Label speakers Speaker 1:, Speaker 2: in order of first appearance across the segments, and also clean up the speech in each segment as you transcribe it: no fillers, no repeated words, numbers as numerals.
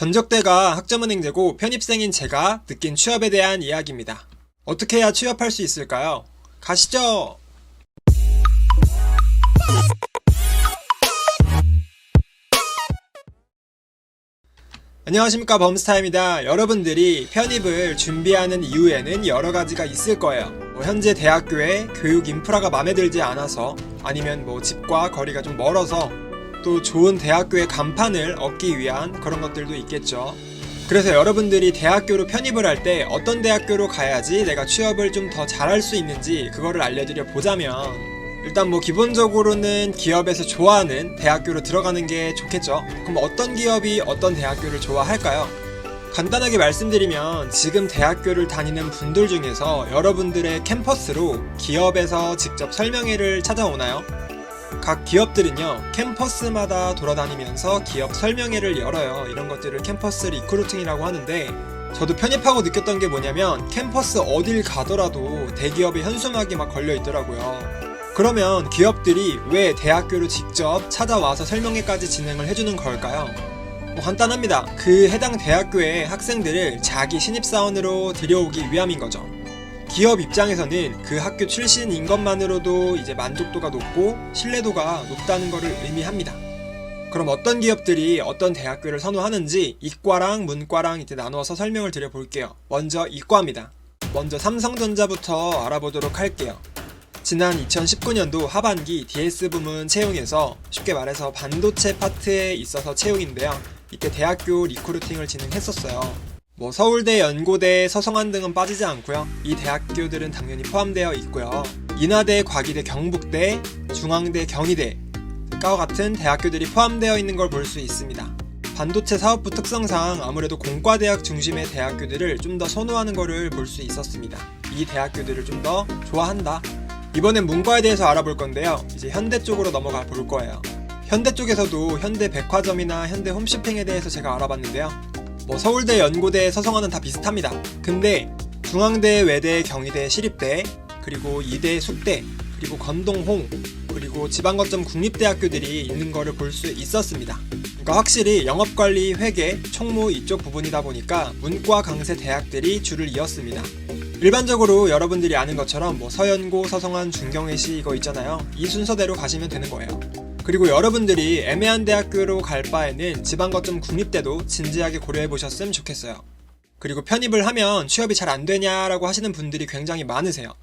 Speaker 1: 전적대가 학점은행제고 편입생인 제가 느낀 취업에 대한 이야기입니다. 어떻게 해야 취업할 수 있을까요? 가시죠! 안녕하십니까, 범스타입니다. 여러분들이 편입을 준비하는 이유에는 여러가지가 있을 거예요. 현재 대학교의 교육 인프라가 마음에 들지 않아서, 아니면 집과 거리가 좀 멀어서, 또 좋은 대학교의 간판을 얻기 위한 그런 것들도 있겠죠. 그래서 여러분들이 대학교로 편입을 할 때 어떤 대학교로 가야지 내가 취업을 좀 더 잘할 수 있는지 그거를 알려드려 보자면, 일단 기본적으로는 기업에서 좋아하는 대학교로 들어가는 게 좋겠죠. 그럼 어떤 기업이 어떤 대학교를 좋아할까요? 간단하게 말씀드리면, 지금 대학교를 다니는 분들 중에서 여러분들의 캠퍼스로 기업에서 직접 설명회를 찾아오나요? 각 기업들은요, 캠퍼스마다 돌아다니면서 기업 설명회를 열어요. 이런 것들을 캠퍼스 리크루팅이라고 하는데, 저도 편입하고 느꼈던 게 뭐냐면, 캠퍼스 어딜 가더라도 대기업의 현수막이 막 걸려 있더라고요. 그러면 기업들이 왜 대학교로 직접 찾아와서 설명회까지 진행을 해주는 걸까요? 간단합니다. 그 해당 대학교의 학생들을 자기 신입사원으로 들여오기 위함인 거죠. 기업 입장에서는 그 학교 출신인 것만으로도 이제 만족도가 높고 신뢰도가 높다는 것을 의미합니다. 그럼 어떤 기업들이 어떤 대학교를 선호하는지 이과랑 문과랑 이제 나누어서 설명을 드려볼게요. 먼저 이과입니다. 먼저 삼성전자부터 알아보도록 할게요. 지난 2019년도 하반기 DS 부문 채용에서, 쉽게 말해서 반도체 파트에 있어서 채용인데요. 이때 대학교 리크루팅을 진행했었어요. 서울대, 연고대, 서성한 등은 빠지지 않고요. 이 대학교들은 당연히 포함되어 있고요. 인하대, 과기대, 경북대, 중앙대, 경희대과 같은 대학교들이 포함되어 있는 걸 볼 수 있습니다. 반도체 사업부 특성상 아무래도 공과대학 중심의 대학교들을 좀 더 선호하는 것을 볼 수 있었습니다. 이 대학교들을 좀 더 좋아한다. 이번엔 문과에 대해서 알아볼 건데요. 이제 현대 쪽으로 넘어가 볼 거예요. 현대 쪽에서도 현대 백화점이나 현대 홈쇼핑에 대해서 제가 알아봤는데요. 서울대, 연고대, 서성한은 다 비슷합니다. 근데 중앙대, 외대, 경희대, 시립대, 그리고 이대, 숙대, 그리고 건동홍, 그리고 지방거점 국립대학교들이 있는 거를 볼 수 있었습니다. 그러니까 확실히 영업관리, 회계, 총무 이쪽 부분이다 보니까 문과 강세 대학들이 줄을 이었습니다. 일반적으로 여러분들이 아는 것처럼 서연고, 서성한, 중경외시 이거 있잖아요. 이 순서대로 가시면 되는 거예요. 그리고 여러분들이 애매한 대학교로 갈 바에는 지방거점 국립대도 진지하게 고려해 보셨으면 좋겠어요. 그리고 편입을 하면 취업이 잘 안 되냐라고 하시는 분들이 굉장히 많으세요.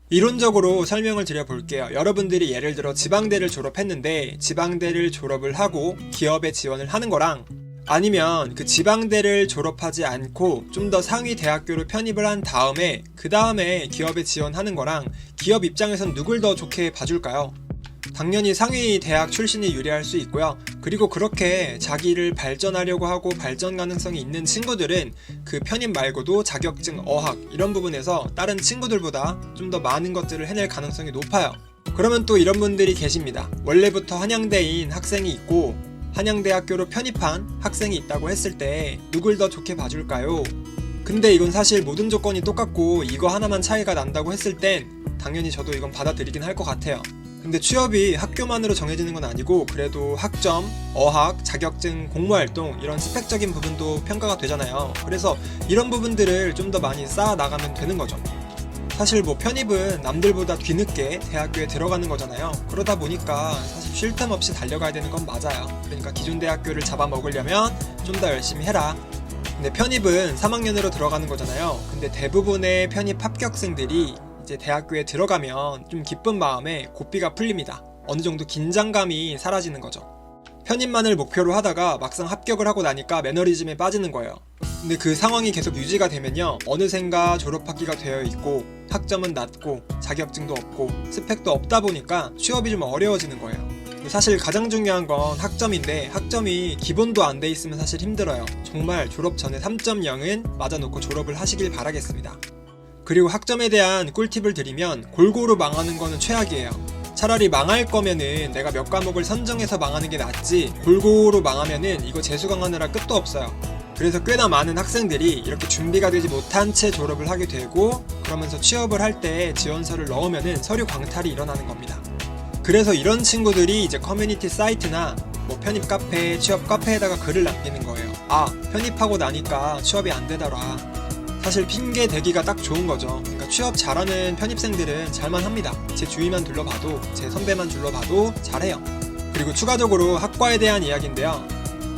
Speaker 1: 이론적으로 설명을 드려볼게요. 여러분들이 예를 들어 지방대를 졸업했는데, 지방대를 졸업을 하고 기업에 지원을 하는 거랑, 아니면 그 지방대를 졸업하지 않고 좀 더 상위 대학교로 편입을 한 다음에 그 다음에 기업에 지원하는 거랑, 기업 입장에선 누굴 더 좋게 봐줄까요? 당연히 상위 대학 출신이 유리할 수 있고요. 그리고 그렇게 자기를 발전하려고 하고 발전 가능성이 있는 친구들은 그 편입 말고도 자격증, 어학 이런 부분에서 다른 친구들보다 좀 더 많은 것들을 해낼 가능성이 높아요. 그러면 또 이런 분들이 계십니다. 원래부터 한양대인 학생이 있고 한양대학교로 편입한 학생이 있다고 했을 때 누굴 더 좋게 봐줄까요? 근데 이건 사실 모든 조건이 똑같고 이거 하나만 차이가 난다고 했을 땐 당연히 저도 이건 받아들이긴 할 것 같아요. 근데 취업이 학교만으로 정해지는 건 아니고, 그래도 학점, 어학, 자격증, 공모활동 이런 스펙적인 부분도 평가가 되잖아요. 그래서 이런 부분들을 좀 더 많이 쌓아 나가면 되는 거죠. 사실 편입은 남들보다 뒤늦게 대학교에 들어가는 거잖아요. 그러다 보니까 사실 쉴 틈 없이 달려가야 되는 건 맞아요. 그러니까 기존 대학교를 잡아먹으려면 좀 더 열심히 해라. 근데 편입은 3학년으로 들어가는 거잖아요. 근데 대부분의 편입 합격생들이 이제 대학교에 들어가면 좀 기쁜 마음에 고삐가 풀립니다. 어느 정도 긴장감이 사라지는 거죠. 편입만을 목표로 하다가 막상 합격을 하고 나니까 매너리즘에 빠지는 거예요. 근데 그 상황이 계속 유지가 되면요, 어느샌가 졸업학기가 되어 있고 학점은 낮고 자격증도 없고 스펙도 없다 보니까 취업이 좀 어려워지는 거예요. 사실 가장 중요한 건 학점인데, 학점이 기본도 안 돼 있으면 사실 힘들어요. 정말 졸업 전에 3.0은 맞아놓고 졸업을 하시길 바라겠습니다. 그리고 학점에 대한 꿀팁을 드리면, 골고루 망하는 거는 최악이에요. 차라리 망할 거면은 내가 몇 과목을 선정해서 망하는 게 낫지, 골고루 망하면은 이거 재수강하느라 끝도 없어요. 그래서 꽤나 많은 학생들이 이렇게 준비가 되지 못한 채 졸업을 하게 되고, 그러면서 취업을 할 때 지원서를 넣으면은 서류 광탈이 일어나는 겁니다. 그래서 이런 친구들이 이제 커뮤니티 사이트나 편입 카페, 취업 카페에다가 글을 남기는 거예요. 아, 편입하고 나니까 취업이 안 되더라. 사실 핑계 대기가 딱 좋은 거죠. 그러니까 취업 잘하는 편입생들은 잘만 합니다. 제 주위만 둘러봐도, 제 선배만 둘러봐도 잘해요. 그리고 추가적으로 학과에 대한 이야기인데요.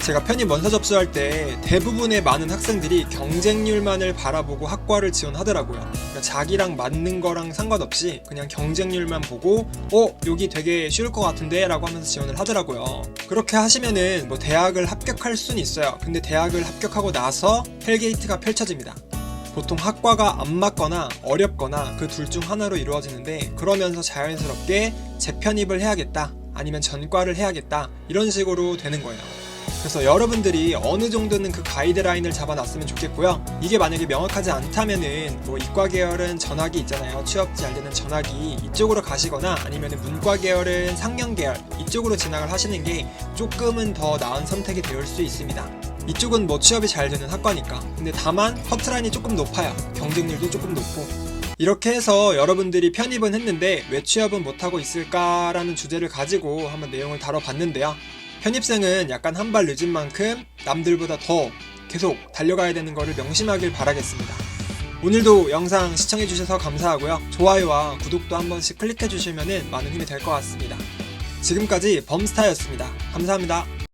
Speaker 1: 제가 편입 원서 접수할 때 대부분의 많은 학생들이 경쟁률만을 바라보고 학과를 지원하더라고요. 그러니까 자기랑 맞는 거랑 상관없이 그냥 경쟁률만 보고 여기 되게 쉬울 것 같은데 라고 하면서 지원을 하더라고요. 그렇게 하시면은 뭐 대학을 합격할 수는 있어요. 근데 대학을 합격하고 나서 헬게이트가 펼쳐집니다. 보통 학과가 안 맞거나 어렵거나 그 둘 중 하나로 이루어지는데, 그러면서 자연스럽게 재편입을 해야겠다, 아니면 전과를 해야겠다, 이런 식으로 되는 거예요. 그래서 여러분들이 어느 정도는 그 가이드라인을 잡아놨으면 좋겠고요. 이게 만약에 명확하지 않다면은 뭐 이과 계열은 전학이 있잖아요. 취업 잘 되는 전학이, 이쪽으로 가시거나 아니면 문과 계열은 상영 계열, 이쪽으로 진학을 하시는 게 조금은 더 나은 선택이 될 수 있습니다. 이쪽은 뭐 취업이 잘 되는 학과니까. 근데 다만 커트라인이 조금 높아요. 경쟁률도 조금 높고. 이렇게 해서 여러분들이 편입은 했는데 왜 취업은 못하고 있을까라는 주제를 가지고 한번 내용을 다뤄봤는데요. 편입생은 약간 한 발 늦은 만큼 남들보다 더 계속 달려가야 되는 거를 명심하길 바라겠습니다. 오늘도 영상 시청해주셔서 감사하고요. 좋아요와 구독도 한 번씩 클릭해주시면 많은 힘이 될 것 같습니다. 지금까지 범스타였습니다. 감사합니다.